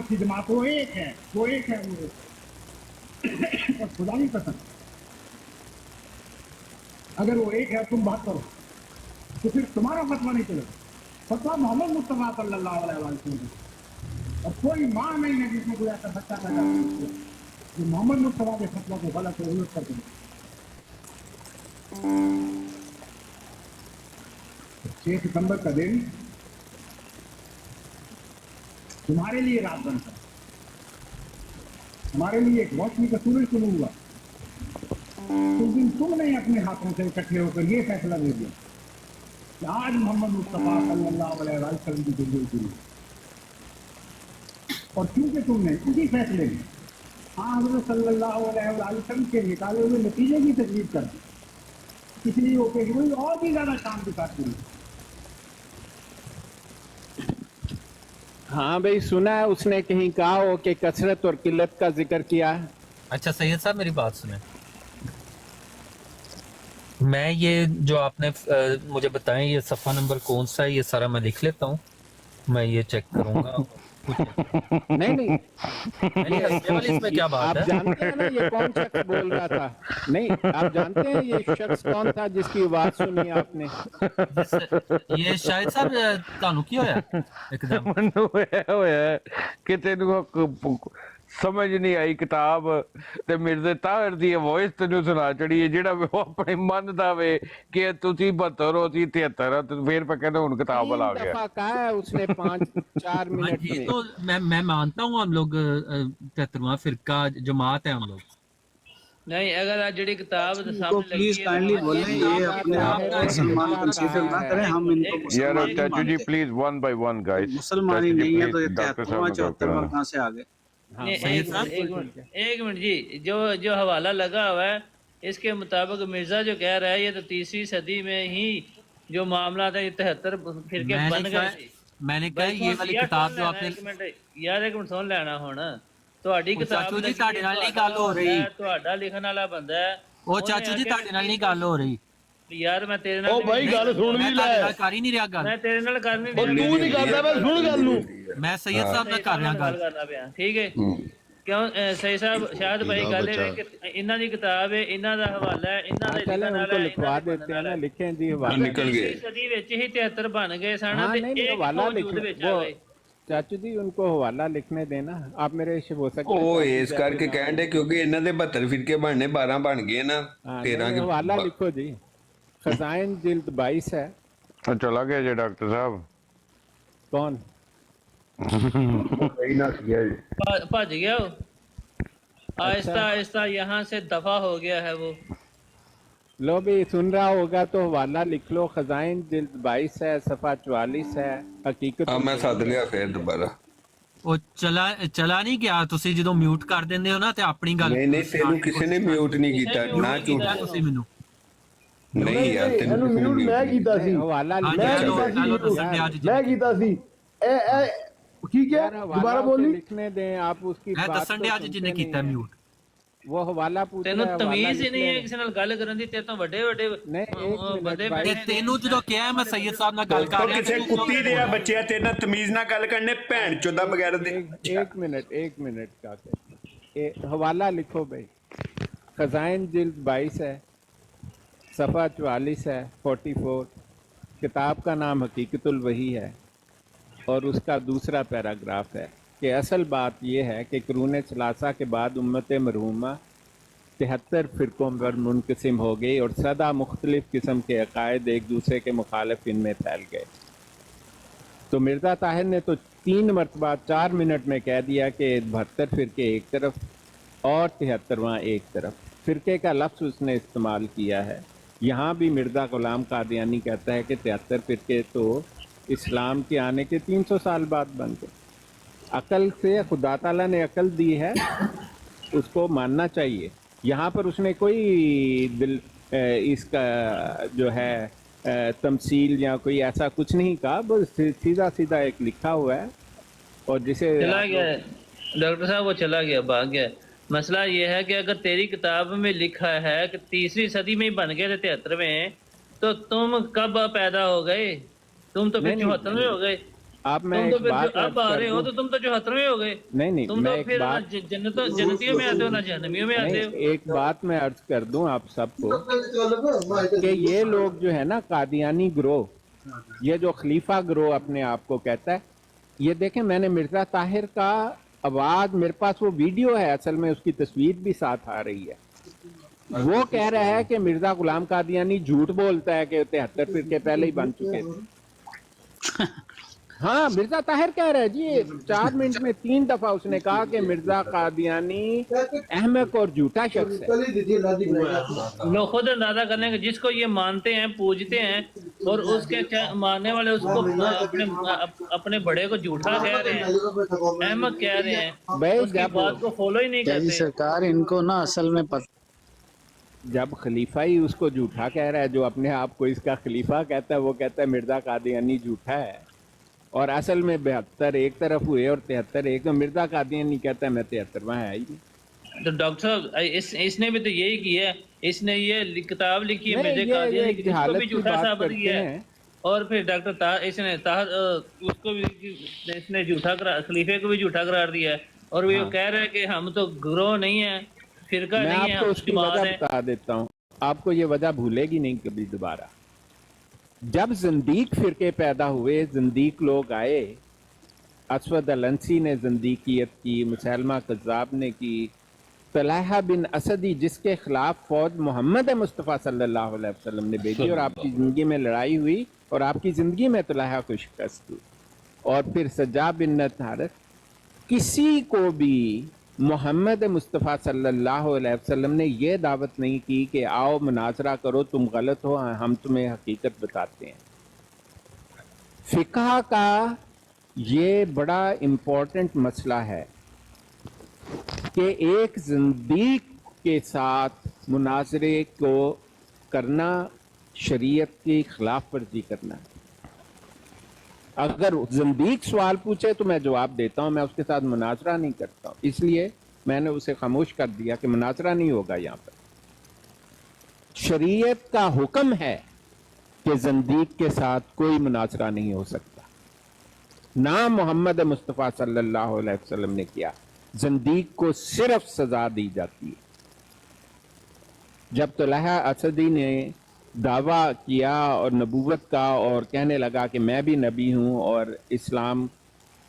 की जमात वो एक है वो और खुदा नहीं पसंद। अगर वो एक है तुम बात करो तो फिर तुम्हारा फतवा नहीं चलेगा, फतवा मोहम्मद मुस्तफा सल्लल्लाहु अलैहि वसल्लम। और कोई माँ नहीं है जिसमें कोई ऐसा बच्चा पैदा हो जो मोहम्मद मुस्तफा के फतवा को गलत और उलट कर दे। 6 सितंबर का दिन तुम्हारे लिए रात बनता है, हमारे लिए एक रोशनी का सूरज शुरू हुआ। उस दिन तुमने अपने हाथों से इकट्ठे होकर ये फैसला ले दिया कि आज मोहम्मद मुस्तफा सल्लल्लाहु अलैहि वसल्लम की जिंदगी शुरू। और क्योंकि तुमने इसी फैसले में हज़रत सल्लल्लाहु अलैहि वसल्लम के निकाले हुए नतीजे की तकलीफ कर दी, इसलिए वो पेशगोई और भी ज्यादा काम दिखाती है। हाँ भाई, सुना है उसने कहीं कहा हो कि कसरत और किल्लत का जिक्र किया है। अच्छा सैयद साहब मेरी बात सुने, मैं ये जो आपने मुझे बताएं ये सफ़ा नंबर कौन सा है, ये सारा मैं लिख लेता हूँ, मैं ये चेक करूंगा। नहीं नहीं इसमें क्या बात आप है? जानते हैं ना ये कौन शख्स बोल रहा था? नहीं, आप जानते हैं ये शख्स कौन था जिसकी आवाज सुनी आपने? ये शायद साहब तानू की होया एकदम ਮੈਨੂੰ ਇਹ ਹੋਇਆ ਕਿ ਤੈਨੂੰ ਸਮਝ ਨਹੀਂ ਆਈ ਕਿਤਾਬ ਤੇ ਮਿਰਜ਼ੇ ਤਾਹਿਰ ਦੀ ਵੌਇਸ ਤੈਨੂੰ ਸੁਣਾ ਚੜੀ ਹੈ, ਜਿਹੜਾ ਉਹ ਆਪਣੇ ਮਨ ਦਾ ਵੇ ਕਿ ਤੁਸੀਂ 72 ਹੋ ਤੁਸੀਂ 73 ਤੇ ਫਿਰ ਪਾ ਕਹਿੰਦੇ ਹੁਣ ਕਿਤਾਬ ਲਾ ਗਿਆ। दफा कहा है उसने 5-4 मिनट ये में। तो मैं मानता हूँ हम लोग 73वां फिरका जमात है हम लोग। नहीं, अगर आज जड़ी किताब इनको सामने प्लीज काइंडली बोलें, ये अपने आप को मुसलमान कंसीडर ना करें, हम इनको यार मुसलमान नहीं चाचू जी मानते। Please one by one guys, मुसलमान ही नहीं है तो ये 73वां 74वां कहाँ से आ गए? हाँ, एक मिनट जी, जो हवाला लगा हुआ है इसके मुताबिक मिर्जा जो कह रहा है ये तो 3वीं सदी में ही जो मामला था, ये 73 फिरके बन गए। मैंने कहा ये वाली किताब जो आपने यार एक मिनट सुन लेना हुण, ਤੁਹਾਡੀ ਕਿਤਾਬ ਚਾਚੂ ਜੀ ਤੁਹਾਡੇ ਨਾਲ ਨਹੀਂ ਗੱਲ ਹੋ ਰਹੀ, ਤੁਹਾਡਾ ਲਿਖਣ ਵਾਲਾ ਬੰਦਾ ਹੈ ਉਹ ਚਾਚੂ ਜੀ ਤੁਹਾਡੇ ਨਾਲ ਨਹੀਂ ਗੱਲ ਹੋ ਰਹੀ ਯਾਰ। ਮੈਂ ਤੇਰੇ ਨਾਲ ਉਹ ਬਾਈ ਗੱਲ ਸੁਣ ਵੀ ਲੈ, ਕਰ ਹੀ ਨਹੀਂ ਰਿਹਾ ਗੱਲ, ਮੈਂ ਤੇਰੇ ਨਾਲ ਕਰਨੀ ਉਹ ਤੂੰ ਨਹੀਂ ਕਰਦਾ, ਮੈਂ ਸੁਣ ਗੱਲ ਨੂੰ। ਮੈਂ ਸੈयद ਸਾਹਿਬ ਨਾਲ ਕਰ ਰਿਹਾ ਗੱਲ ਕਰਨਾ ਪਿਆ, ਠੀਕ ਹੈ ਕਿਉਂ? ਸਹੀ ਸਾਹਿਬ ਸ਼ਾਇਦ ਭਾਈ ਗੱਲ ਇਹ ਕਿ ਇਹਨਾਂ ਦੀ ਕਿਤਾਬ ਹੈ, ਇਹਨਾਂ ਦਾ ਹਵਾਲਾ ਹੈ, ਇਹਨਾਂ ਦਾ चलें ਲਿਖਣ उनको ਵਾਲਾ लिखवा देते हैं ना, लिखें जी हवाला। निकल गए। ਸਦੀ ਵਿੱਚ ਹੀ 73 ਬਣ ਗਏ ਸਨ हाँ ਤੇ नहीं नहीं, ਇੱਕ हवाला ਮੌਜੂਦ लिख ਵਿੱਚ ਆ वो ਗਏ। चाचू जी उनको हवाला लिखने देना, आप मेरे हो सकते ਉਹ ਇਸ ਕਰਕੇ ਕਹਿਣ ਦੇ ਕਿਉਂਕਿ ਇਹਨਾਂ ਦੇ 72 ਫਿਰਕੇ ਬਣਨੇ 12 ਬਣ ਗਏ ਨਾ, 13 ਕੇ हवाला लिखो जी। खजाइन जिल्द 22 है। चला गया जी डॉक्टर साहब। कौन? ਭੱਜ ਗਿਆ वो, आहिस्ता आहिस्ता यहाँ से दफा हो गया है वो। लो भी सुन रहा होगा तो हवाला लिख लो। खजाइन जिल्द 22 है, सफ़ा 44 है। हकीकत ਆ ਮੈਂ ਸੱਦ ਲਿਆ ਫੇਰ ਦੁਬਾਰਾ। ਉਹ ਚਲਾ ਨਹੀਂ ਗਿਆ, ਤੁਸੀਂ ਜਦੋਂ ਮਿਊਟ ਕਰ ਦਿੰਦੇ ਹੋ ਨਾ ਤੇ ਆਪਣੀ ਗੱਲ ਨਹੀਂ ਨਹੀਂ ਤੈਨੂੰ ਕਿਸੇ ਨੇ ਮਿਊਟ ਨਹੀਂ ਕੀਤਾ ਨਾ ਝੂਠ। ਤੁਸੀਂ ਮੈਨੂੰ ਨਹੀਂ ਯਾਰ ਤੈਨੂੰ ਇਹਨੂੰ ਕਿਸੇ ਨੇ ਮਿਊਟ ਮੈਂ mute ਕੀਤਾ ਸੀ, हवाला हाँ, ਮੈਂ चलो, ਕੀਤਾ चलो, तो ਸੀ, संडे आज ਮੈਂ ਕੀਤਾ ਸੀ। ठीक है, दोबारा बोली। लिखने दें आप उसकी ਮੈਂ बात ਦੱਸਣ तो ਦੇ ਅੱਜ सुनते ਜਿਹਨੇ नहीं ਕੀਤਾ हैं। ਮਿਊਟ, वो हवाला पूछ ਤੈਨੂੰ रहा है, हवाला ਤਮੀਜ਼ ਹੀ लिख ਨਹੀਂ ਹੈ लें। ਕਿਸੇ ਨਾਲ ਗੱਲ ਕਰਨ ਦੀ, ਤੇਰੇ ਤੋਂ ਵੱਡੇ ਵੱਡੇ नहीं, एक मिनट ਬੰਦੇ भाई। ਤੇ ਤੈਨੂੰ ਜਦੋਂ ਕਿਹਾ ਮੈਂ ਸੈयद ਸਾਹਿਬ ਨਾਲ ਗੱਲ ਕਰ ਰਿਹਾ ਕਿਸੇ ਕੁੱਤੀ ਦੇ ਆ ਬੱਚਿਆ ਤੇਰੇ ਨਾਲ ਤਮੀਜ਼ ਨਾਲ ਗੱਲ ਕਰਨੇ ਭੈਣ ਚੋਦਾ ਬਗੈਰ ਦੇ। एक मिनट का हवाला लिखो भाई। खजाइन जिल्द 22 है, सफ़ा 44 है, 44। किताब का नाम हकीकतुल वही है और उसका दूसरा पैराग्राफ है कि असल बात यह है कि कुरून सलासा के बाद उम्मत मरहूमा 73 फ़िरक़ों पर मुनक़सिम हो गई और सदा मुख्तलिफ़ किस्म के अक़ायद एक दूसरे के मुखालिफ इनमें फैल गए। तो मिर्ज़ा ताहिर ने तो 3 मरतबा 4 मिनट में कह दिया कि 72 फ़िरके एक तरफ और 73वां एक तरफ। फ़िरके का लफ्ज़ उसने इस्तेमाल किया है। यहाँ भी मिर्ज़ा ग़ुलाम कादियानी कहता है कि 73 फ़िरके तो इस्लाम के आने के 300 साल बाद बन गए। अकल से खुदा ताला ने अकल दी है, उसको मानना चाहिए। यहाँ पर उसने कोई इसका जो है तमसील या कोई ऐसा कुछ नहीं कहा, बस सीधा सीधा एक लिखा हुआ है और जिसे चला गया है डॉक्टर साहब, वो चला गया, भाग गया। मसला ये है कि अगर तेरी किताब में लिखा है कि 3वीं सदी में ही बन गए थे 73 में, तो तुम कब पैदा हो गए? तुम तो फिर 74 में हो गए। आप मैं तुम तो एक फिर बात जो अब आ रहे हो तो तुम तो 74वें हो गए। नहीं तुम मैं तो एक फिर बात जन्नतियों में आते हो ना जहन्नमियों में आते नहीं हो। एक बात मैं अर्ज कर दूं आप सबको कि ये लोग जो है ना कादियानी ग्रोह, ये जो खलीफा ग्रोह अपने आप को कहता है, ये देखें मैंने मिर्जा ताहिर का आवाज, मेरे पास वो वीडियो है, असल में उसकी तस्वीर भी साथ आ रही है। वो कह रहा है कि मिर्जा गुलाम कादियानी झूठ बोलता है कि 73 फिरके पहले ही बन चुके थे। हाँ, मिर्जा ताहिर कह रहा है जी, 4 मिनट में 3 दफा उसने कहा कि मिर्जा कादियानी अहमक और झूठा शख्स है। लोग खुद अंदाजा कर लेंगे, जिसको ये मानते हैं पूजते हैं और उसके मानने वाले उसको अपने बड़े को झूठा कह रहे हैं, अहमक कह रहे हैं, भाई उसकी बात को फॉलो ही नहीं करते। सरकार इनको ना असल में जब खलीफा ही उसको झूठा कह रहा है, जो अपने आप को इसका खलीफा कहता है, वो कहता है मिर्जा कादियानी झूठा है, और असल में 72 एक तरफ हुए और 73 एक, तो मिर्जा कादियानी कहता है मैं 73वां है ही नहीं। तो डॉक्टर साहब इसने भी तो यही किया है, इसने ये किताब लिखी है मिर्जा ये कादियानी की, जिसको जहालत भी की झूठा बात साबित करते किया है। हैं। और फिर डॉक्टर उसको भी इसने झूठा खलीफे को भी झूठा करार दिया है, और वो कह रहे हैं कि हम तो ग्रोह नहीं है, फिरका मैं नहीं है, आपको हम उसकी जमात वजह है। बता देता हूँ, आपको ये वजह भूलेगी नहीं कभी दोबारा। जब जिंदीक फिरके पैदा हुए, जिंदीक लोग आए, असवद अलंसी ने जिंदीकियत की, मुसलमा कज़्ज़ाब ने की, तलहा बिन असदी जिसके खिलाफ फौज मोहम्मद मुस्तफ़ा सल्लल्लाहु अलैहि वसल्लम ने भेजी और आपकी ज़िंदगी में लड़ाई हुई और आपकी ज़िंदगी में तलहा को शिकस्त हुई, और फिर सज्जा बिन नतारत, किसी को भी मोहम्मद मुस्तफ़ा सल्लल्लाहु अलैहि वसल्लम ने यह दावत नहीं की कि आओ मुनाजरा करो, तुम गलत हो, हम तुम्हें हकीकत बताते हैं। फ़िक़्ह का ये बड़ा इम्पोर्टेंट मसला है कि एक ज़िंदीक के साथ मुनाजरे को करना शरीयत की खिलाफ वर्जी करना है। अगर ज़िंदीक सवाल पूछे तो मैं जवाब देता हूं, मैं उसके साथ मुनाजरा नहीं करता हूं, इसलिए मैंने उसे खामोश कर दिया कि मुनाजरा नहीं होगा। यहाँ पर शरीयत का हुक्म है कि ज़िंदीक के साथ कोई मुनाजरा नहीं हो सकता, ना मोहम्मद मुस्तफ़ा सल्लल्लाहु अलैहि वसल्लम ने किया। ज़िंदीक को सिर्फ सजा दी जाती है। जब तलहा असदी ने दावा किया और नबूवत का, और कहने लगा कि मैं भी नबी हूँ और इस्लाम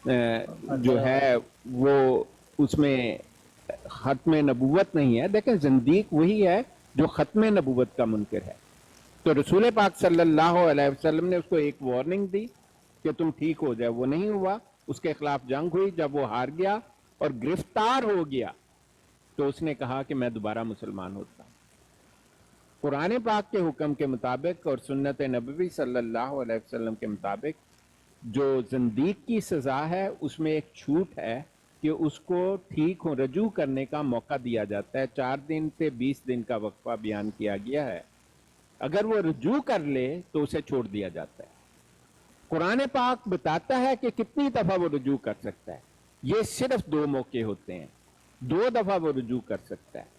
जो है वो उसमें ख़त्म नबूवत नहीं है। देखें, ज़िंदीक वही है जो ख़त्म नबूवत का मुनकर है। तो रसूल पाक सल्लल्लाहु अलैहि वसल्लम ने उसको एक वार्निंग दी कि तुम ठीक हो जाए, वो नहीं हुआ, उसके खिलाफ जंग हुई। जब वो हार गया और गिरफ्तार हो गया तो उसने कहा कि मैं दोबारा मुसलमान होता हूँ। कुरान पाक के हुक्म के मुताबिक और सुन्नत नबवी सल्लल्लाहु अलैहि वसल्लम के मुताबिक जो ज़िंदीक की सज़ा है उसमें एक छूट है कि उसको ठीक हो रजू करने का मौका दिया जाता है। 4 दिन से 20 दिन का वक्फा बयान किया गया है। अगर वो रजू कर ले तो उसे छोड़ दिया जाता है। कुरान पाक बताता है कि कितनी दफ़ा वो रजू कर सकता है। ये सिर्फ 2 मौके होते हैं, 2 दफ़ा वो रजू कर सकता है।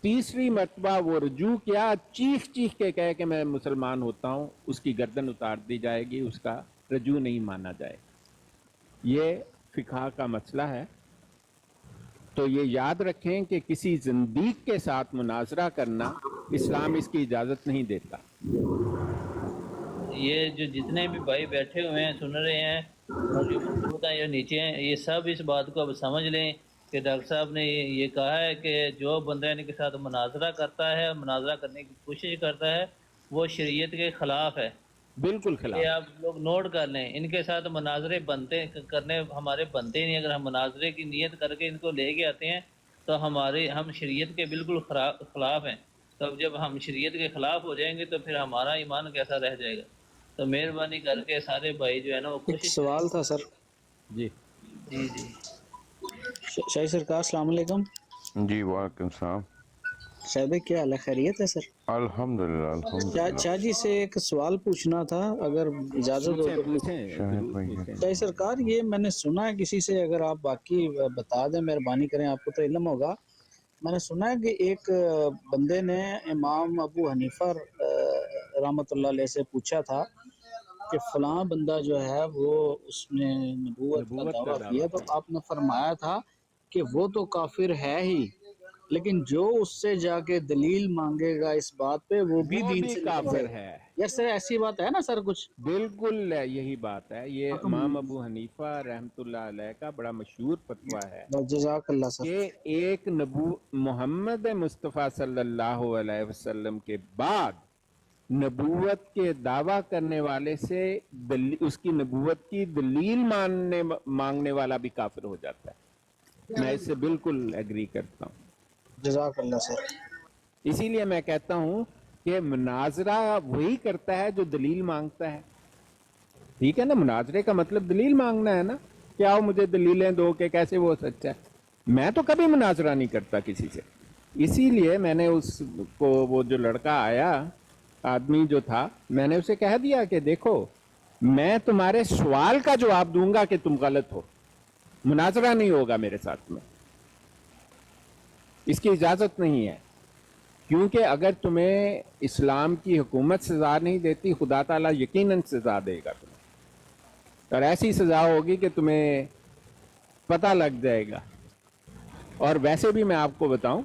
तीसरी मरतबा वो रजू किया, चीख चीख के कहे कि मैं मुसलमान होता हूँ, उसकी गर्दन उतार दी जाएगी, उसका रजू नहीं माना जाएगा। ये फ़िक़्ह का मसला है। तो ये याद रखें कि किसी ज़िंदीक के साथ मुनाजरा करना इस्लाम इसकी इजाज़त नहीं देता। ये जो जितने भी भाई बैठे हुए हैं सुन रहे हैं और जो मौजूद हैं या नीचे हैं, ये सब इस बात को अब समझ लें कि डॉक्टर साहब ने ये कहा है कि जो बंदा इनके साथ मुनाजरा करता है, मुनाजरा करने की कोशिश करता है, वो शरीयत के ख़िलाफ़ है। बिल्कुल ये खिलाफ। आप लोग नोट कर लें। इनके साथ मुनाजरे करने हमारे बनते ही नहीं। अगर हम मुनाजरे की नीयत करके इनको ले के आते हैं तो हम शरीयत के बिल्कुल ख़िलाफ़ हैं। तो अब जब हम शरीयत के ख़िलाफ़ हो जाएंगे तो फिर हमारा ईमान कैसा रह जाएगा। तो मेहरबानी करके सारे भाई जो है ना वो एक सवाल था सर। जी जी जी शाही सरकार अस्सलाम वालेकुम। जी वालेकुम सलाम। शाह भाई क्या हाल है, खैरियत है सर? अल्हम्दुलिल्लाह अल्हम्दुलिल्लाह। शाह जी से एक सवाल पूछना था अगर इजाज़त हो तो। पूछें। शाही सरकार, ये मैंने सुना है किसी से, अगर आप बाकी बता दें मेहरबानी करें, आपको तो इल्म होगा। मैंने सुना है कि एक बंदे ने इमाम अबू हनीफा रहमतुल्लाह अलैह से पूछा था کہ فلاں بندہ جو ہے وہ اس نے نبوت کا نبوت کا دعویٰ دعویٰ کیا، تو کیا۔ آپ نے فرمایا تھا کہ وہ تو کافر ہے ہی، لیکن جو اس سے جا کے دلیل مانگے گا اس بات پہ وہ بھی دین سے نکل کافر جائے گا۔ ہے۔ یس سر، ایسی بات ہے نا سر کچھ؟ بالکل یہی بات ہے، یہ امام ابو حنیفہ رحمۃ اللہ علیہ کا بڑا مشہور فتویٰ ہے جزاک اللہ سر۔ کہ ایک محمد مصطفیٰ صلی اللہ علیہ وسلم کے بعد نبوت کے دعویٰ کرنے والے سے اس کی نبوت کی دلیل مانگنے والا بھی کافر ہو جاتا ہے۔ میں اس سے بالکل ایگری کرتا ہوں۔ جزاک اللہ سر۔ اسی لیے میں کہتا ہوں کہ مناظرہ وہی کرتا ہے جو دلیل مانگتا ہے، ٹھیک ہے نا؟ مناظرے کا مطلب دلیل مانگنا ہے نا، کہ آؤ مجھے دلیلیں دو کہ کیسے وہ سچ ہے۔ میں تو کبھی مناظرہ نہیں کرتا کسی سے، اسی لیے میں نے اس کو، وہ جو لڑکا آیا، آدمی جو تھا، میں نے اسے کہہ دیا کہ دیکھو میں تمہارے سوال کا جواب دوں گا کہ تم غلط ہو، مناظرہ نہیں ہوگا میرے ساتھ میں، اس کی اجازت نہیں ہے، کیونکہ اگر تمہیں اسلام کی حکومت سزا نہیں دیتی، خدا تعالیٰ یقیناً سزا دے گا تمہیں، اور ایسی سزا ہوگی کہ تمہیں پتہ لگ جائے گا۔ اور ویسے بھی میں آپ کو بتاؤں،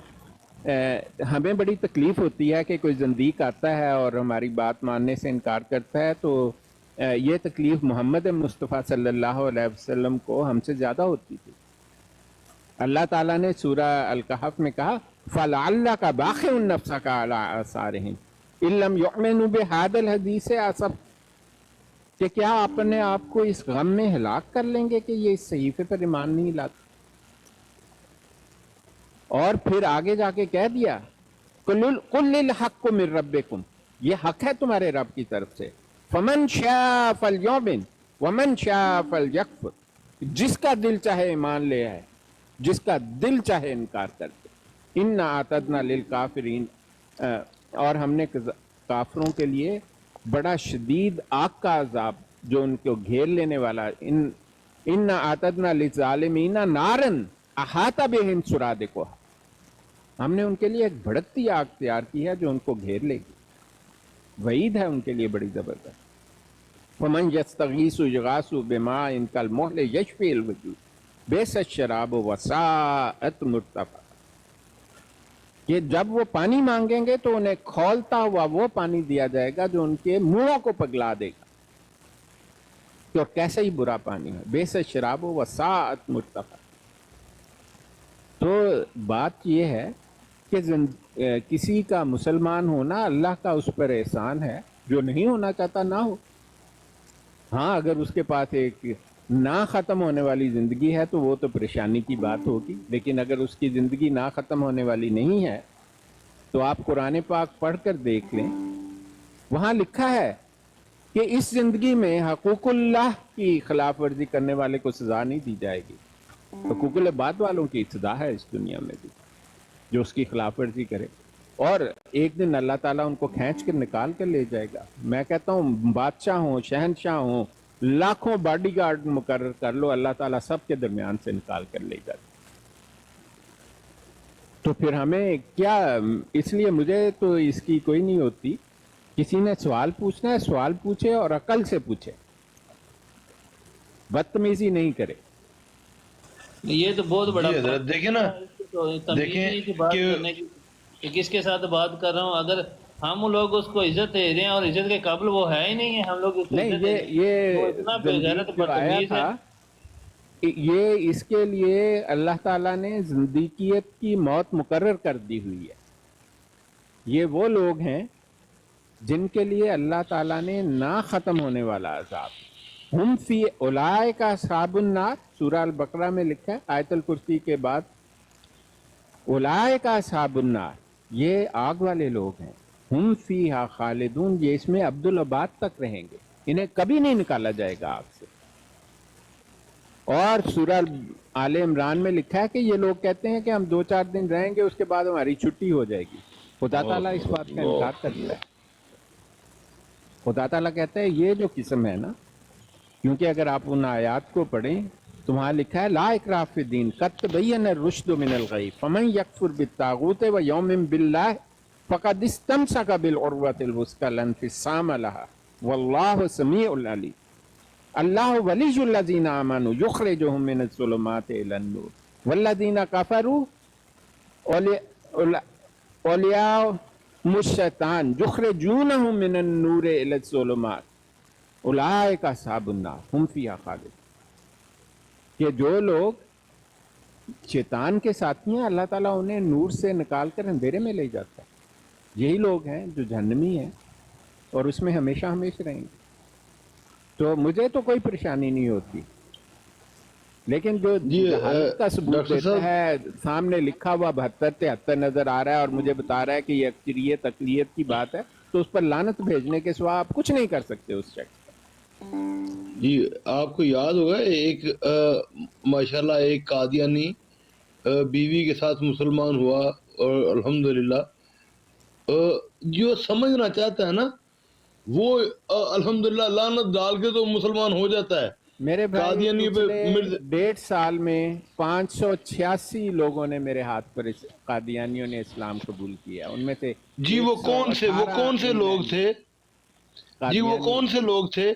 ہمیں بڑی تکلیف ہوتی ہے کہ کوئی زندیق آتا ہے اور ہماری بات ماننے سے انکار کرتا ہے، تو یہ تکلیف محمد مصطفیٰ صلی اللہ علیہ وسلم کو ہم سے زیادہ ہوتی تھی۔ اللہ تعالیٰ نے سورہ الکہف میں کہا فَلَعَلَّكَ بَاخِعٌ نَفْسَكَ عَلَىٰ آثَارِهِمْ إِن لَّمْ يُؤْمِنُوا بِهَٰذَا الْحَدِيثِ آسَفَ، کہ کیا اپنے آپ کو اس غم میں ہلاک کر لیں گے کہ یہ اس صحیفے پر ایمان نہیں لاتے۔ اور پھر آگے جا کے کہہ دیا قُلِ الْحَقُّ مِن رَبِّكُمْ، یہ حق ہے تمہارے رب کی طرف سے، فَمَن شَاءَ فَلْيُؤْمِن وَمَن شَاءَ فَلْيَكْفُرْ، جس کا دل چاہے ایمان لے آئے، جس کا دل چاہے انکار کر دے۔ اِنَّا أَعْتَدْنَا لِلْكَافِرِينَ، اور ہم نے کافروں کے لیے بڑا شدید آگ کا عذاب جو ان کو گھیر لینے والا، اِنَّا أَعْتَدْنَا لِلظَّالِمِينَ نَارًا أَحَاطَ بِهِمْ سُرَادِقُهَا، ہم نے ان کے لیے ایک بھڑکتی آگ تیار کی ہے جو ان کو گھیر لے گی۔ وعید ہے ان کے لیے بڑی زبردست۔ فَمَن يَسْتَغِيثُ يُغَاثُ بِمَاءٍ كَالْمُهْلِ يَشْفِي الْوُجُوهَ بِئْسَ الشَّرَابُ وَسَاءَتْ مُرْتَفَقًا، کہ جب وہ پانی مانگیں گے تو انہیں کھولتا ہوا وہ پانی دیا جائے گا جو ان کے منہوں کو پگلا دے گا، تو کیسے ہی برا پانی ہے۔ بِئْسَ الشَّرَابُ وَسَاءَتْ مُرْتَفَقًا۔ تو بات یہ ہے کہ کسی کا مسلمان ہونا اللہ کا اس پر احسان ہے، جو نہیں ہونا چاہتا نہ ہو۔ ہاں اگر اس کے پاس ایک نہ ختم ہونے والی زندگی ہے تو وہ تو پریشانی کی بات ہوگی، لیکن اگر اس کی زندگی نہ ختم ہونے والی نہیں ہے تو آپ قرآن پاک پڑھ کر دیکھ لیں، وہاں لکھا ہے کہ اس زندگی میں حقوق اللہ کی خلاف ورزی کرنے والے کو سزا نہیں دی جائے گی، حقوق العباد والوں کی سزا ہے اس دنیا میں بھی، جو اس کی خلاف ورزی کرے، اور ایک دن اللہ تعالیٰ ان کو کھینچ کر نکال کر لے جائے گا۔ میں کہتا ہوں بادشاہ ہوں، شہنشاہ ہوں، لاکھوں باڈی گارڈ مقرر کر لو، اللہ تعالیٰ سب کے درمیان سے نکال کر لے جائے گا۔ تو پھر ہمیں کیا، اس لیے مجھے تو اس کی کوئی نہیں ہوتی، کسی نے سوال پوچھنا ہے سوال پوچھے اور عقل سے پوچھے، بدتمیزی نہیں کرے۔ یہ تو بہت بڑا جی حضرت دیکھیں نا، تمیزی کی بات کرنے کی کہ کس کے ساتھ بات کر رہا ہوں، اگر ہم لوگ اس کو عزت دے رہے ہیں اور عزت کے قابل وہ ہے ہی نہیں ہے، ہم لوگ اس کو نہیں، عزت دے رہے ہیں، وہ اتنا بے غیرت جو آیا بدتمیز ہے۔ تھا، یہ اس کے لیے اللہ تعالیٰ نے زندیقیت کی موت مقرر کر دی ہوئی ہے۔ یہ وہ لوگ ہیں جن کے لیے اللہ تعالیٰ نے نہ ختم ہونے والا عذاب، ہم فی اولئک اصحاب النار، سورہ البقرہ میں لکھا ہے آیت الکرسی کے بعد اولئک اصحاب النار، یہ آگ والے لوگ ہیں، ہم فیہا خالدون، یہ اس میں عبدالآباد تک رہیں گے، انہیں کبھی نہیں نکالا جائے گا آگ سے۔ اور سورہ آل عمران میں لکھا ہے کہ یہ لوگ کہتے ہیں کہ ہم 2-4 دن رہیں گے، اس کے بعد ہماری چھٹی ہو جائے گی۔ خدا تعالیٰ اس بات کا انکار کرتا ہے۔ خدا تعالیٰ کہتا ہے یہ جو قسم ہے نا، کیونکہ اگر آپ ان آیات کو پڑھیں تو وہاں لکھا ہے لا اکراہ فی الدین قد تبین الرشد من الغی فمن یکفر بالطاغوت ویؤمن باللہ فقد استمسک بالعروۃ الوثقی لا انفصام لها वल्लाहु समीउल अलीम। अल्लाहु वलियुल्लज़ीना आमनु युखरिजुहुम मिनज़्ज़ुलुमाति इलन-नूर वल्लज़ीना कफ़रू औलियाउहुमुश-शैतान युखरिजूनहुम मिनन-नूरि इलज़्ज़ुलुमात उलाइका अस्हाबुन नार हुम फ़ीहा खालिदून। कि जो लोग शैतान के साथी हैं, अल्लाह ताला उन्हें नूर से निकाल कर अंधेरे में ले जाता है। यही लोग हैं जो जहन्नमी हैं और उसमें हमेशा हमेशा रहेंगे। तो मुझे तो कोई परेशानी नहीं होती, लेकिन जो जहालत का सबूत डॉक्टर देता है, सामने लिखा हुआ 72-73 नजर आ रहा है और मुझे बता रहा है कि ये अक्सरियत अकलियत की बात है, तो उस पर लानत भेजने के सिवा आप कुछ नहीं कर सकते उस शख्स। जी आपको याद होगा एक माशाल्लाह एक कादियानी बीवी के साथ मुसलमान हुआ और अल्हम्दुलिल्लाह जो समझना चाहता है ना वो अल्हम्दुलिल्लाह लानत डाल के तो मुसलमान हो जाता है। मेरे भाई कादियानी पे 1.5 साल में 586 लोगों ने मेरे हाथ पर कादियानियों ने इस्लाम कबूल किया। उनमें से जी वो कौन से लोग थे जी, वो कौन से लोग थे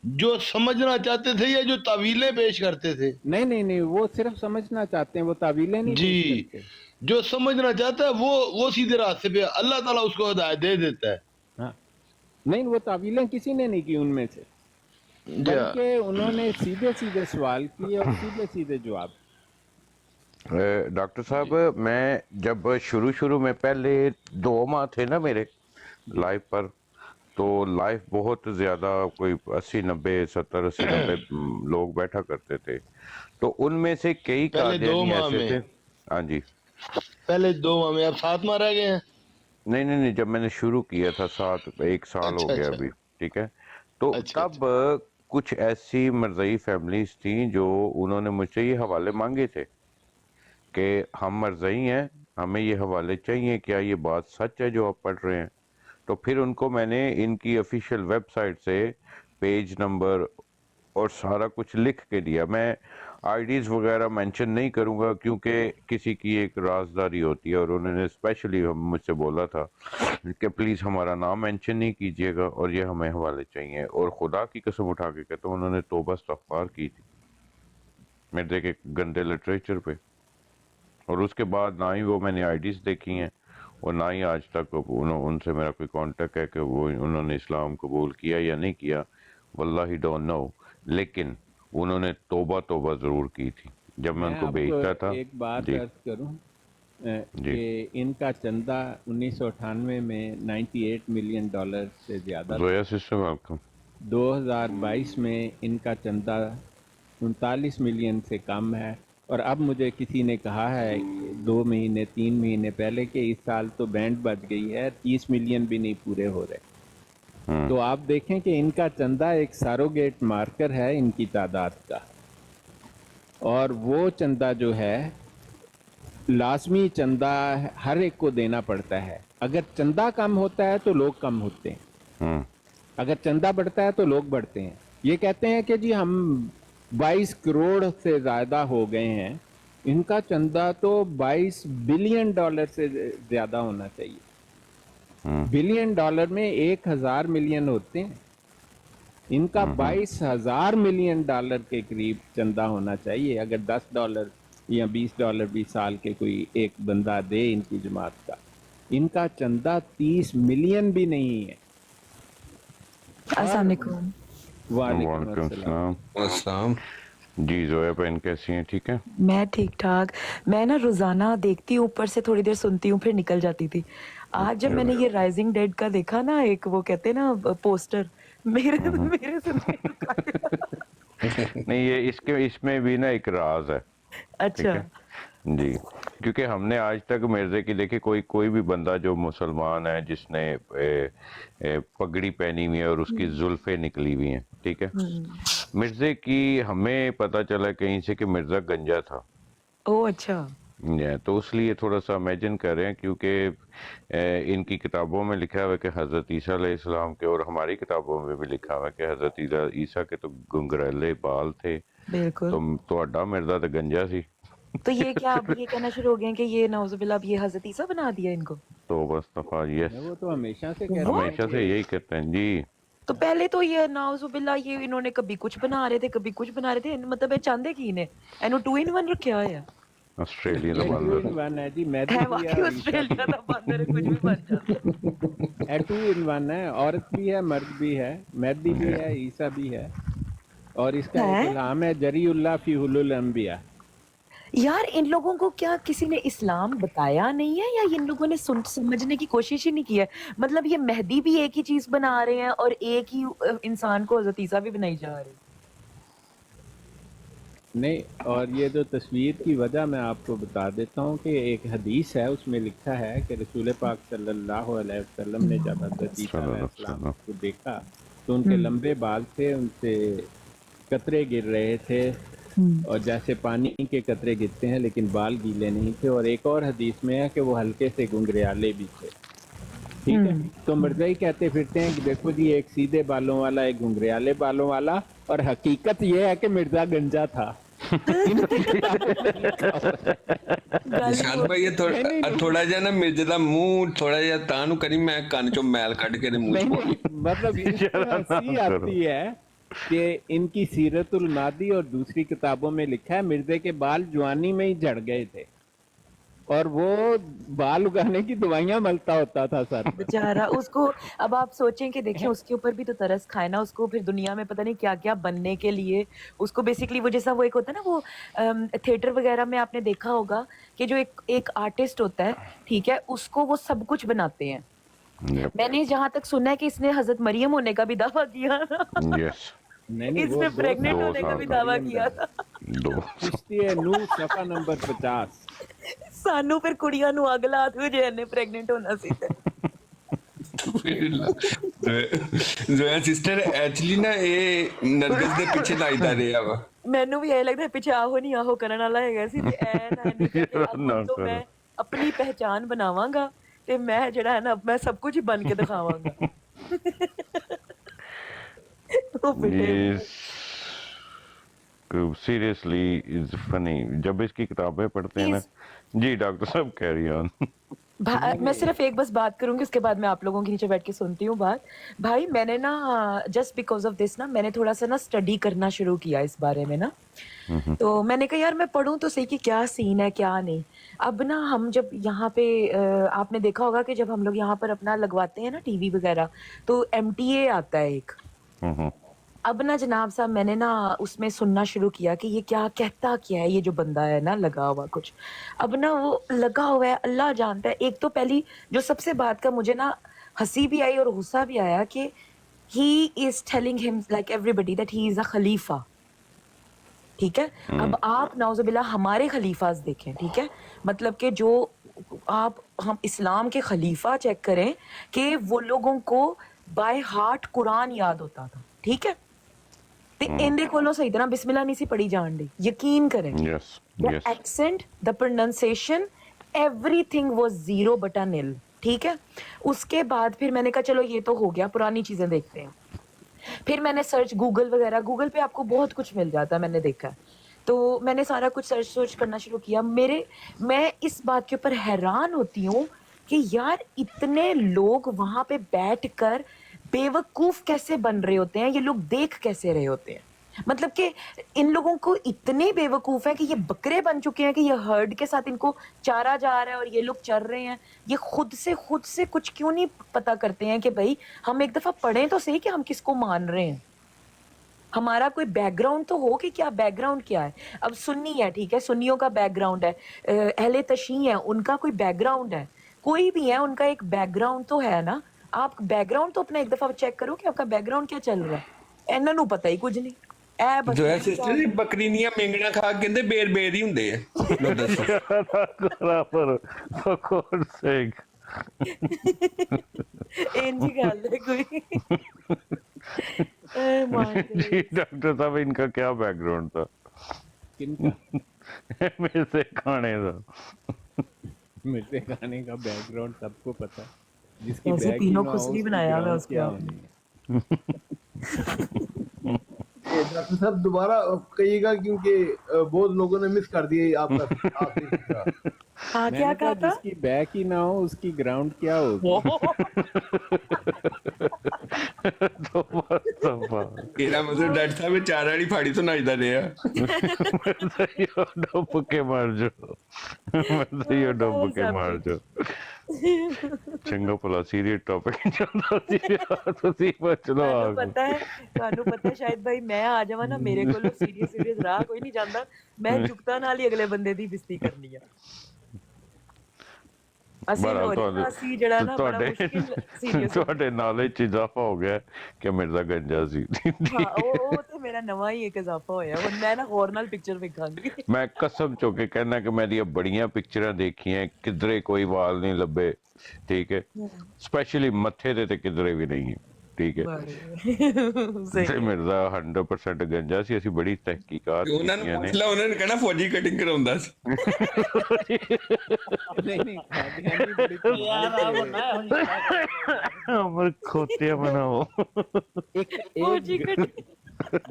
जो समझना चाहते थे या जो तावीलें पेश करते थे? नहीं, वो सिर्फ समझना चाहते हैं, वो तावीलें नहीं जी पेश करते। जो समझना चाहता है वो सीधे रास्ते पे अल्लाह ताला उसको हिदायत दे देता है। हाँ, नहीं वो तावीलें किसी ने नहीं की उनमें से, बल्कि उन्होंने सीधे सीधे सवाल किए और सीधे सीधे जवाब। डॉक्टर साहब मैं जब शुरू में पहले 2 माह थे ना मेरे लाइफ पर, तो लाइफ बहुत ज़्यादा कोई 80-90 लोग बैठा करते थे, तो उनमें से कई कादियानी ऐसे थे। हाँ जी, पहले 2 माह में, अब 7 माह रह गए हैं। नहीं, जब मैंने शुरू किया था 1 साल हो गया अभी, ठीक है। तो तब कुछ ऐसी मरज़ई फैमिलीज थी जो उन्होंने मुझसे ये हवाले मांगे थे कि हम मरज़ई हैं, हमें ये हवाले चाहिए, क्या ये बात सच है जो आप पढ़ रहे हैं? तो फिर उनको मैंने इनकी ऑफिशियल वेबसाइट से पेज नंबर और सारा कुछ लिख के दिया। मैं आईडीज़ वगैरह मेंशन नहीं करूंगा क्योंकि किसी की एक राजदारी होती है, और उन्होंने स्पेशली मुझसे बोला था कि प्लीज़ हमारा नाम मेंशन नहीं कीजिएगा और ये हमें हवाले चाहिए। और खुदा की कसम उठा के कहता हूं, उन्होंने तौबा इस्तग़फ़ार की थी मेरे के गंदे लिटरेचर पे, और उसके बाद ना ही वो मैंने आईडीज़ देखी हैं और ना ही आज तक उनसे मेरा कोई कांटेक्ट है कि वो उन्होंने इस्लाम कबूल किया या नहीं किया, वल्लाही डोंट नो। लेकिन उन्होंने तौबा ज़रूर की थी जब मैं उनको भेजता था। एक बात अर्ज करूं कि इनका चंदा 1998 में $98 मिलियन से ज्यादा, 2022 में इनका चंदा 39 मिलियन से कम है, और अब मुझे किसी ने कहा है 2 महीने 3 महीने पहले कि इस साल तो बैंड बज गई है, 30 मिलियन भी नहीं पूरे हो रहे। तो आप देखें कि इनका चंदा एक सरोगेट मार्कर है इनकी तादाद का, और वो चंदा जो है लाजमी चंदा हर एक को देना पड़ता है। अगर चंदा कम होता है तो लोग कम होते हैं, अगर चंदा बढ़ता है तो लोग बढ़ते हैं। ये कहते हैं कि जी हम 22 करोड़ से ज़्यादा हो गए हैं, इनका चंदा तो $22 बिलियन से ज़्यादा होना चाहिए। बिलियन डॉलर में 1000 मिलियन होते हैं, इनका $22,000 मिलियन के करीब चंदा होना चाहिए। अगर $10 या $20 भी साल के कोई एक बंदा दे इनकी जमात का, इनका चंदा 30 मिलियन भी नहीं है। अस्सलाम वालेकुम। वालेकुम अस्सलाम। जी जोया बहन कैसी हैं? ठीक है, मैं ठीक ठाक। मैं ना रोजाना देखती हूँ, ऊपर से थोड़ी देर सुनती हूँ, फिर निकल जाती थी। आज जब मैंने ये राइजिंग डेड का देखा ना, एक वो कहते हैं ना पोस्टर, मेरे से नहीं ये इसमें भी ना एक राज है। अच्छा जी, क्योंकि हमने आज तक मिर्जे की देखी कोई भी बंदा जो मुसलमान है जिसने पगड़ी पहनी हुई है और उसकी जुल्फे निकली हुई हैं, ठीक है, मिर्जे की हमें पता चला कहीं से कि मिर्जा गंजा था। ओह अच्छा। तो इसलिए थोड़ा सा इमेजिन कर रहे हैं, क्योंकि इनकी किताबों में लिखा हुआ है कि हज़रत ईसा अलैहिस्सलाम के, और हमारी किताबों में भी लिखा हुआ है कि हज़रत ईसा के तो गुंगरेले बाल थे, बिल्कुल। तो अड्डा मिर्जा तो गंजा सी। तो ये क्या अब ये कहना शुरू हो गए हैं कि ये नाउजुबिल्लाह अब ये हज़रत ईसा बना दिया इनको? तो बस दफा यस, वो तो हमेशा से हमेशा से यही कहते हैं जी। तो पहले तो ये नाउजुबिल्ला ये इन्होंने कभी कुछ बना रहे थे कभी कुछ बना रहे थे, मतलब ये चाहते की ने एनो 2 in 1 रखा है ਆਸਟ੍ਰੇਲੀਆ ਦਾ ये ਬਾਂਦਰ 2 in 1 है जी, मैदी है भी वाकई है और ईसा ऑस्ट्रेलिया का बंदर है, कुछ भी बन जाता है। 2 in 1 है, औरत भी है मर्द भी है, मैदी भी है ईसा भी है, और इसका है? एक इल्हाम है जरीउल्लाह फी हुलुल अंबिया। यार इन लोगों को क्या किसी ने इस्लाम बताया नहीं है, या इन लोगों ने समझने की कोशिश ही नहीं की है? मतलब ये मेहदी भी एक ही चीज बना रहे हैं और एक ही इंसान को हजरत ईसा भी बनाई जा रही है। नहीं, और ये जो तस्वीर की वजह मैं आपको बता देता हूँ कि एक हदीस है, उसमें लिखा है कि रसूल पाक सल्लल्लाहु अलैहि वसल्लम ने जब हज़रत ईसा अलैहिस्सलाम को देखा तो उनके लंबे बाल थे, उनसे कतरे गिर रहे थे, और जैसे पानी के कतरे गिरते हैं लेकिन बाल गीले नहीं थे। और एक और हदीस में है कि वो हल्के से गुंगरियाले भी थे। ठीक है, तो मिर्ज़ाई कहते फिरते हैं कि देखो जी, एक सीधे बालों वाला, एक गुंगरियाले बालों वाला, और हकीकत ये है कि मिर्जा गंजा था। ਨਿਸ਼ਾਨ ਭਾਈ ਇਹ ਥੋੜਾ ਜਿਹਾ ਨਾ ਮਿਰਜ਼ੇ ਦਾ ਮੂੰਹ ਥੋੜਾ ਜਿਹਾ ਤਾਂ ਨੂੰ ਕਰੀ, ਮੈਂ ਕੰਨ ਚੋਂ ਮੈਲ ਕੱਢ ਕੇ ਮੂੰਹ ਚ ਪਾਉਣੀ। मतलब हंसी आती है कि इनकी सीरतुल मादी और दूसरी किताबों में लिखा है मिर्जे के बाल जवानी में ही झड़ गए थे और वो बाल उगाने की दवाइयां मलता होता था सर। बेचारा उसको, अब आप सोचें कि देखें उसके ऊपर भी तो तरस खाए ना, उसको फिर दुनिया में पता नहीं क्या क्या बनने के लिए उसको बेसिकली वो जैसा वो एक होता है ना, वो थिएटर वगैरह में आपने देखा होगा कि जो एक आर्टिस्ट होता है, ठीक है, उसको वो सब कुछ बनाते हैं। मैंने जहाँ तक सुना है कि इसने हजरत मरियम होने का भी दावा किया था। यस इसने प्रेग्नेंट होने का भी दावा किया था। नूह सफा नंबर 50 सानू फिर कुड़ियां नु अग ला दो जे ने प्रेग्नेंट होना सी ते जोया सिस्टर एक्चुअली ना ਇਹ ਨਰਗਿਸ ਦੇ ਪਿੱਛੇ ਲਾਈਦਾ ਰਿਹਾ ਵਾ। ਮੈਨੂੰ ਵੀ ਇਹ ਲੱਗਦਾ ਪਿੱਛੇ ਆਹੋ ਨਹੀਂ ਆਹੋ ਕਰਨ ਵਾਲਾ ਹੈਗਾ ਸੀ ਤੇ ਐ ਨਾ तो मैं अपनी पहचान बनावांगा ਤੇ मैं ਜਿਹੜਾ ਹੈ ਨਾ मैं सब कुछ ही बन के दिखावांगा। सीरियसली इज फनी जब इसकी किताबें पढ़ते हैं ना जी। डॉक्टर साहब कैरी ऑन। मैं सिर्फ एक बस बात करूंगी, उसके बाद मैं आप लोगों के नीचे बैठ के सुनती हूँ बात। भाई मैंने ना जस्ट बिकॉज ऑफ दिस ना मैंने थोड़ा सा ना स्टडी करना शुरू किया इस बारे में ना, तो मैंने कहा यार मैं पढ़ूं तो सही कि क्या सीन है क्या नहीं। अब ना हम जब यहाँ पे आपने देखा होगा कि जब हम लोग यहाँ पर अपना लगवाते हैं ना टीवी वगैरह, तो MTA आता है एक। अब ना जनाब साहब मैंने ना उसमें सुनना शुरू किया कि ये क्या कहता क्या है, ये जो बंदा है ना लगा हुआ कुछ। अब ना वो लगा हुआ है, अल्लाह जानता है। एक तो पहली जो सबसे बात का मुझे ना हंसी भी आई और गुस्सा भी आया कि he is telling him like everybody that he is a खलीफा। ठीक है, अब आप नाउजुबिल्ला हमारे खलीफाज देखें, ठीक है, मतलब कि जो आप हम इस्लाम के खलीफा चेक करें कि वो लोगों को बाय हार्ट कुरान याद होता था। ठीक है, ਤੇ ਇਹਦੇ ਕੋਲੋਂ ਸਹੀ ਤਰ੍ਹਾਂ ਬਿਸਮਿਲ੍ਲਾ ਨਹੀਂ ਸੀ ਪੜੀ ਜਾਣ ਦੀ, ਯਕੀਨ ਕरें। the accent, the pronunciation, everything was 0/0। ठीक है, उसके बाद फिर मैंने कहा चलो ये तो हो गया, पुरानी चीजें देखते हैं। फिर मैंने सर्च गूगल वगैरह, गूगल पे आपको बहुत कुछ मिल जाता है, मैंने देखा है, तो मैंने सारा कुछ सर्च करना शुरू किया। मैं इस बात के ऊपर हैरान होती हूँ कि यार इतने लोग वहां पे बैठ कर बेवकूफ कैसे बन रहे होते हैं, ये लोग देख कैसे रहे होते हैं। मतलब कि इन लोगों को इतने बेवकूफ है कि ये बकरे बन चुके हैं कि ये हर्ड के साथ इनको चारा जा रहा है और ये लोग चल रहे हैं। ये खुद से कुछ क्यों नहीं पता करते हैं कि भाई हम एक दफा पढ़ें तो सही कि हम किसको मान रहे हैं, हमारा कोई बैकग्राउंड तो हो कि क्या बैकग्राउंड क्या है। अब सुन्नी है, ठीक है, सुन्नियों का बैकग्राउंड है, अहले तशी है, उनका कोई बैकग्राउंड है, कोई भी है उनका एक बैकग्राउंड तो है ना। आप बैकग्राउंड तो अपना एक दफा चेक करो कि आपका बैकग्राउंड क्या चल रहा है। ਇਹਨਾਂ ਨੂੰ ਪਤਾ ਹੀ ਕੁਝ ਨਹੀਂ। ਜੋ ਹੈ ਸਿਸਟਰ ਜੀ ਬੱਕਰੀ ਦੀਆਂ ਮਿੰਗਣਾ ਖਾ ਕੇ ਕਹਿੰਦੇ ਬੇਰ ਹੀ ਹੁੰਦੇ ਆ। ਲੋ ਦੱਸੋ ਬਰਾਬਰ ਫॉर गॉड सेक ਇੰਜ ਗੱਲ ਹੈ ਕੋਈ। जी डॉक्टर साहब इनका क्या बैकग्राउंड था? किनका? मेरे से खाने का। मेरे खाने का बैकग्राउंड सबको पता है, जिसकी ऐसे बैग तीनों ही ना हो, खुसली उसकी बनाया हुआ ground उसको क्या आपने। डॉक्टर साहब दोबारा कहिएगा क्योंकि बहुत लोगों ने मिस कर दिया आपका आखिरी हिस्सा। हाँ क्या मैंने कहा था? जिसकी बैक ही ना हो उसकी ग्राउंड क्या होगी? ਇਹਦਾ ਮਤਲਬ ਡਾਕਟਰ ਸਾਹਿਬ ਚਾਰ ਵਾਲੀ ਫਾੜੀ ਤੋਂ ਨੱਚਦਾ ਰਿਹਾ। ਡੁੱਬ ਕੇ ਮਰ ਜਾਓ, ਡੁੱਬ ਕੇ ਮਰ ਜਾਓ। ਚੰਗਾ ਭਲਾ ਸੀਰੀਅਸ ਟੌਪਿਕ ਚੱਲਦਾ ਸੀ, ਤੁਸੀਂ ਪੁੱਛ ਲਓ। ਤੁਹਾਨੂੰ ਪਤਾ ਹੈ ਸ਼ਾਇਦ ਭਾਈ ਮੈਂ ਆ ਜਾਵਾਂ ਨਾ, ਮੇਰੇ ਕੋਲੋਂ ਸੀਰੀਅਸ ਰਾਹ ਕੋਈ ਨਹੀਂ ਜਾਂਦਾ, ਮੈਂ ਜੁਗਤਾਂ ਨਾਲ ਹੀ ਅਗਲੇ ਬੰਦੇ ਦੀ ਬਿਸਤੀ ਕਰਨੀ ਆ। ਤੁਹਾਡੇ ਨਾਲੇ ਚ ਇਜ਼ਾਫਾ ਹੋ ਗਿਆ ਕਿ ਮਿਰਜ਼ਾ ਗੰਜਾ ਸੀ। ਉਹ ਤੇ ਮੇਰਾ ਨਵਾਂ ਹੀ ਇੱਕ ਇਜ਼ਾਫਾ ਹੋਇਆ, ਹੁਣ ਮੈਂ ਨਾ ਹੋਰ ਨਾਲ ਪਿਕਚਰ ਵੇਖਾਂਗੀ। ਮੈਂ ਕਸਮ ਚੁੱਕ ਕੇ ਕਹਿਣਾ ਕਿ ਮੈਂ ਦੀਆਂ ਬੜੀਆਂ ਪਿਕਚਰਾਂ ਦੇਖੀਆਂ, ਕਿਧਰੇ ਕੋਈ ਵਾਲ ਨਹੀਂ ਲੱਭੇ, ਠੀਕ ਹੈ, ਸਪੈਸ਼ਲੀ ਮੱਥੇ ਤੇ ਕਿਧਰੇ ਵੀ ਨਹੀਂ, ਠੀਕ ਹੈ। ਤੇ ਮਿਰਜ਼ਾ 100% ਗੰਜਾ ਸੀ। ਅਸੀਂ ਬੜੀ ਤਹਿਕੀਕਾਤ ਉਹਨਾਂ ਨੂੰ ਪੁੱਛ ਲਾ, ਉਹਨਾਂ ਨੇ ਕਹਿਣਾ ਫੌਜੀ ਕਟਿੰਗ ਕਰਾਉਂਦਾ ਸੀ। ਅਮਰ ਖੋਤੇ ਬਣਾਓ।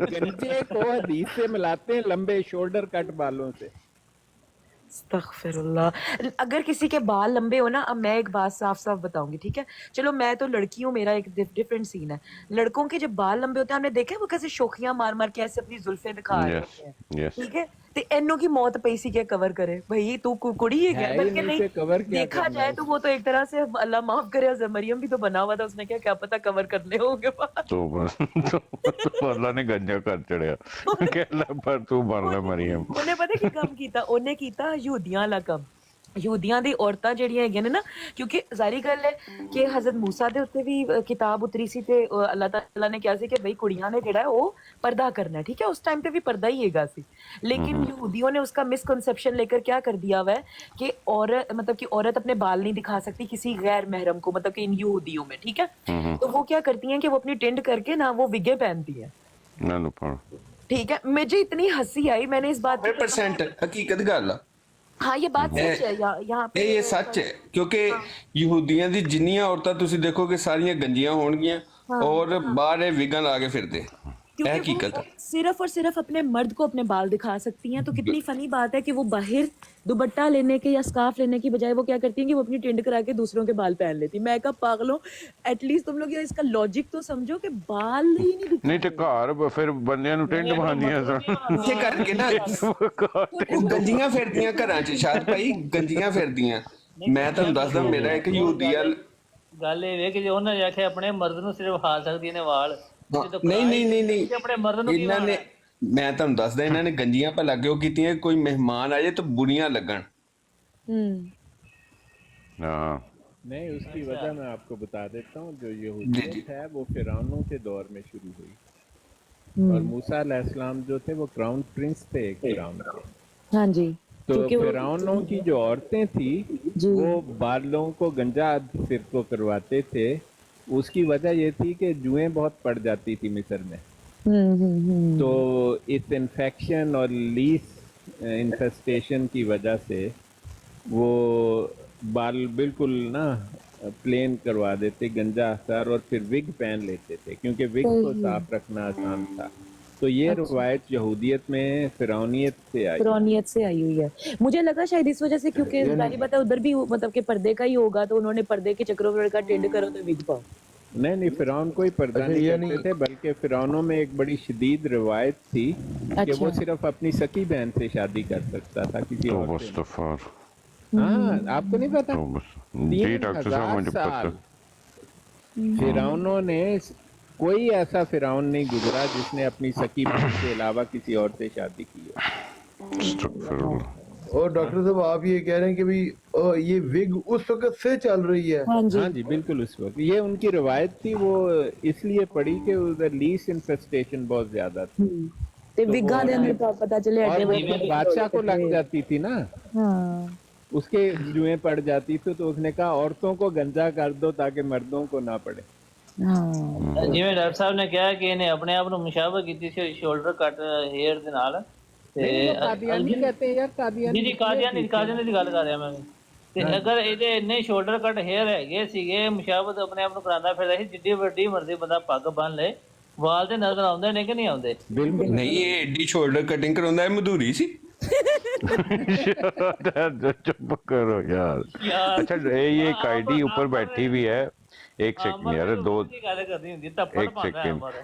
गंजे को हदीस से मिलाते हैं लंबे शोल्डर कट बालों से। अस्तगफिरुल्लाह। अगर किसी के बाल लंबे हो ना, अब मैं एक बात साफ साफ बताऊंगी, ठीक है। चलो मैं तो लड़की हूँ, मेरा एक डिफरेंट सीन है। लड़कों के जब बाल लंबे होते हैं, हमने देखा है वो कैसे शोखियां मार मार के ऐसे अपनी जुल्फे दिखा रहे होते हैं, ठीक है। तो इन्हों की मौत पैसी क्या कवर करे भाई, तू कुड़ी है क्या? बल्कि नहीं, देखा जाए तो वो तो एक तरह से अल्लाह माफ करे, मरियम भी तो बना हुआ था, उसने क्या पता कवर करने होंगे तो अल्लाह ने गंजा कर चढ़िया पर तू बन ले मरियम। ਉਹਨੇ ਪਤਾ ਕੀ ਕੰਮ ਕੀਤਾ? ਉਹਨੇ ਕੀਤਾ ਯਹੂਦੀਆਂ ਵਾਲਾ ਕੰਮ। ਯਹੂਦੀਆਂ ਦੀ ਔਰਤਾਂ ਜਿਹੜੀਆਂ ਹੈਗੀਆਂ ਨੇ ਨਾ, ਕਿਉਂਕਿ ਜ਼ਾਰੀ ਗੱਲ ਹੈ ਕਿ ਹਜ਼ਰਤ ਮੂਸਾ ਦੇ ਉੱਤੇ ਵੀ ਕਿਤਾਬ ਉਤਰੀ ਸੀ ਤੇ ਅੱਲਾਹ ਤਾਲਾ ਨੇ ਕਿਹਾ ਸੀ ਕਿ ਬਈ ਕੁੜੀਆਂ ਨੇ ਜਿਹੜਾ ਉਹ पर्दा करना है, ठीक है। उस टाइम पे भी पर्दा ही हैगा सी, लेकिन यहूदियों ने उसका मिसकंसेप्शन लेकर क्या कर दिया हुआ है कि औरत, मतलब कि औरत अपने बाल नहीं दिखा सकती किसी गैर महरम को, मतलब कि इन यहूदियों में, ठीक है। तो वो क्या करती हैं कि वो अपनी टिंड करके ना वो विगे पहनती है, ठीक है। मुझे इतनी हंसी आई, मैंने इस बात 100% हकीकत गल। हाँ ये बात सच है, यहाँ पे ये सच है, क्योंकि ਯਹੂਦੀਆਂ ਦੀ ਜਿੰਨੀਆਂ ਔਰਤਾਂ ਤੁਸੀਂ ਦੇਖੋਗੇ ਸਾਰੀਆਂ ਗੰਜੀਆਂ ਹੋਣਗੀਆਂ ਔਰ ਬਾਹਰ ਵਿਗਾਂ ਲਾ ਕੇ ਫਿਰਦੇ। क्योंकि सिर्फ और सिर्फ अपने मर्द को अपने बाल दिखा सकती हैं। तो कितनी फनी बात है कि वो बाहर दुपट्टा लेने के या स्कार्फ लेने की बजाय वो क्या करती हैं कि वो अपनी टिंड करा के दूसरों के बाल पहन लेती। मैं कहा पागलों, एटलीस्ट तुम लोग इसका लॉजिक तो समझो कि बाल ही नहीं ਤੇ ਘਰ ਫਿਰ ਬੰਦਿਆਂ ਨੂੰ ਟਿੰਡ ਬਹਾਨੀਆਂ ਸਨ ਇਸੇ ਕਰਕੇ ਨਾ ਗੰਜੀਆਂ ਫਿਰਦੀਆਂ ਘਰਾਂ 'ਚ। ਸ਼ਾਇਦ ਭਾਈ ਗੰਜੀਆਂ ਫਿਰਦੀਆਂ। ਮੈਂ ਤੁਹਾਨੂੰ ਦੱਸਦਾ, ਮੇਰਾ ਇੱਕ ਯਹੂਦੀ ਗੱਲ ਇਹ ਵੇ ਕਿ ਜੇ ਉਹਨਾਂ ਨੇ ਆਖਿਆ ਆਪਣੇ ਮਰਦ ਨੂੰ ਸਿਰਫ ਹਾਲ ਸਕਦੀਆਂ ਨੇ ਵਾਲ, ਨਹੀਂ ਆਪਣੇ ਮਰਦ ਨੂੰ ਇਹਨਾਂ ਨੇ, ਮੈਂ ਤੁਹਾਨੂੰ ਦੱਸਦਾ, ਇਹਨਾਂ ਨੇ ਗੰਜੀਆਂ ਭਲਾ ਕਿਉਂ ਕੀਤੀਆਂ? ਕੋਈ ਮਹਿਮਾਨ ਆ ਜਾਏ ਤਾਂ ਬੁਰੀਆਂ ਲੱਗਣ। नहीं, उसकी वजह मैं आपको बता देता हूँ। जो यहूदियत है वो फिरौनों के दौर में शुरू हुई, और मूसा अलैहिस्सलाम जो थे वो क्राउन प्रिंस थे एक फिरौन के। हाँ जी। तो फिरौनों की जो औरतें थी वो बालों को गंजा सिर को करवाते थे। उसकी वजह ये थी कि जुएं बहुत पड़ जाती थी मिस्र में, तो इस इन्फेक्शन और लीस इन्फेस्टेशन की वजह से वो बाल बिल्कुल ना प्लेन करवा देते, गंजा सर, और फिर विग पहन लेते थे, क्योंकि विग को साफ रखना आसान था। तो ये रवायत यहूदियत में फिरौनियत से आई हुई है। मुझे लगा शायद इस वजह से, क्योंकि जाहिर बात है उधर भी मतलब कि पर्दे का ही होगा, तो उन्होंने पर्दे के चक्रों में लड़का टेंड करो तो विग पाओ। नहीं, फिरौन कोई पर्दा नहीं करते थे, बल्कि फिरौनों में एक बड़ी शदीद रिवायत थी कि वो सिर्फ अपनी सकी बहन से शादी कर सकता था, किसी और से। हाँ, आपको नहीं पता? जी डॉक्टर साहब, मुझे पता। फिरौनों ने, कोई ऐसा फिरौन नहीं गुजरा जिसने अपनी सकी बहन के अलावा किसी और से शादी की हो। और डॉक्टर साहब आप ये कह रहे हैं कि भाई ये विग उस वक्त से चल रही है? हाँ जी बिल्कुल उस वक्त ये उनकी रवायत थी। वो इसलिए पड़ी कि उधर लीस इन्फेस्टेशन बहुत ज्यादा थी, तो विगा दे अंदर पता चले बादशाह को लग जाती थी ना, उसके जुएं पड़ जाती थी, तो उसने कहा औरतों को गंजा कर दो ताकि मर्दों को ना पड़े। ਜਿਵੇਂ ਡਾਕਟਰ ਸਾਹਿਬ ਨੇ ਕਿਹਾ ਕਿ ਇਹਨੇ ਆਪਣੇ ਆਪ ਨੂੰ ਮੁਸ਼ਾਬਹ ਕੀਤੀ ਸੀ ਸ਼ੋਲਡਰ ਕੱਟ ਹੇਅਰ ਦੇ ਨਾਲ, ਤੇ ਕਾਦੀਆਨੀ ਕਹਤੇ ਯਾਰ, ਕਾਦੀਆਨੀ ਜੀ ਕਾਦੀਆਨੀ ਦੀ ਗੱਲ ਕਰ ਰਿਹਾ ਮੈਂ। ਤੇ ਅਗਰ ਇਹਦੇ ਇੰਨੇ ਸ਼ੋਲਡਰ ਕੱਟ ਹੇਅਰ ਹੈਗੇ ਸੀਗੇ, ਮੁਸ਼ਾਬਹ ਆਪਣੇ ਆਪ ਨੂੰ ਕਰਾਉਂਦਾ ਫਿਰਦਾ ਸੀ, ਜਿੱਡੀ ਵੱਡੀ ਮਰਜ਼ੀ ਬੰਦਾ ਪੱਗ ਬੰਨ ਲੇ, ਵਾਲ ਤੇ ਨਜ਼ਰ ਆਉਂਦੇ ਨੇ ਕਿ ਨਹੀਂ ਆਉਂਦੇ? ਬਿਲਕੁਲ ਨਹੀਂ, ਇਹ ਏਡੀ ਸ਼ੋਲਡਰ ਕਟਿੰਗ ਕਰਾਉਂਦਾ, ਇਹ ਮਧੂਰੀ ਸੀ। चुप करो यार। अच्छा, ये एक आईडी ऊपर बैठी हुई है, ایک سیکنڈ یار دو گل کرنی ہوندی تپڑ ایک پانا ہے سیکنڈ ہمارا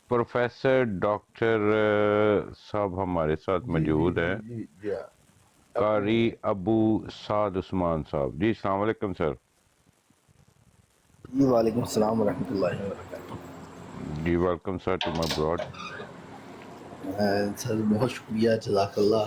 پروفیسر ڈاکٹر صاحب ہمارے ساتھ موجود ہیں قاری ابو سعد عثمان صاحب. جی السلام علیکم سر. جی وعلیکم السلام ورحمۃ اللہ وبرکاتہ. جی welcome sir to my broad. Sir بہت شکریہ، جزاک اللہ.